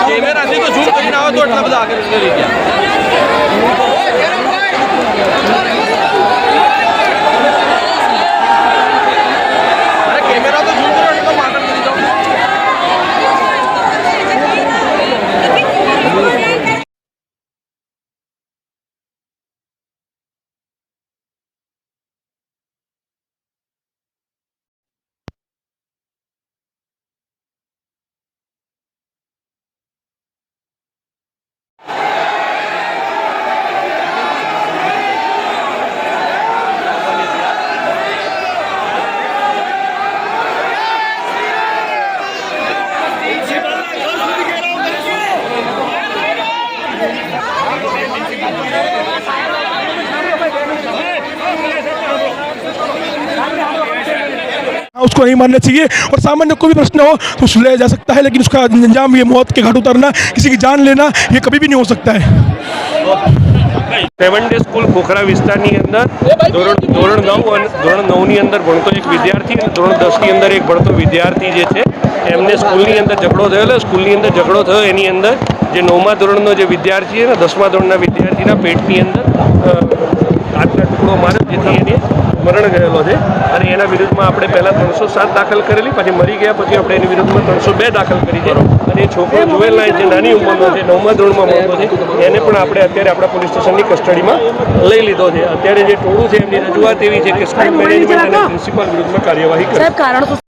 કેમેરાથી તો ઝૂમ કરીને આવો તો એટલા બધા આગળ કરી ગયા. અરે કેમેરા તો ઝૂમ કરો એટલે આગળ કરી જાઓ. उसको नहीं मारना चाहिए और सामान्य कोई भी प्रश्न हो तो सुलझाया जा सकता है, लेकिन उसका अंजाम ये मौत के घाट उतरना, किसी की जान लेना, ये कभी भी नहीं हो सकता है. 7 ડે સ્કૂલ ખોખરા વિસ્તારની અંદર ધોરણ 9ની અંદર ભણતો એક વિદ્યાર્થી અને ધોરણ 10ની અંદર એક ભણતો વિદ્યાર્થી જે છે એમને સ્કૂલની અંદર ઝઘડો થયેલો. સ્કૂલની અંદર ઝઘડો થયો એની અંદર જે 9મા ધોરણનો જે વિદ્યાર્થી છે ને 10મા ધોરણના વિદ્યાર્થીના પેટની અંદર હાથના ટુકડો માર્યો, જેથી એને મરણ ગયેલો છે. અને એના વિરુદ્ધમાં આપણે પહેલાં 307 દાખલ કરેલી, પછી મરી ગયા પછી આપણે એની વિરુદ્ધમાં 302 દાખલ કરી છે. અને એ છોકરો જુવેલ લાઈન જે નાની ઉંમરનો છે, 9મા ધોરણમાં ભણતો છે, એને પણ આપણે અત્યારે આપણા પોલીસ સ્ટેશનની કસ્ટડીમાં લઈ લીધો છે. અત્યારે જે ટોળું છે એમની રજૂઆત એવી છે કે સ્કૂલ મેનેજમેન્ટ અને પ્રિન્સિપાલ વિરુદ્ધમાં કાર્યવાહી કરે.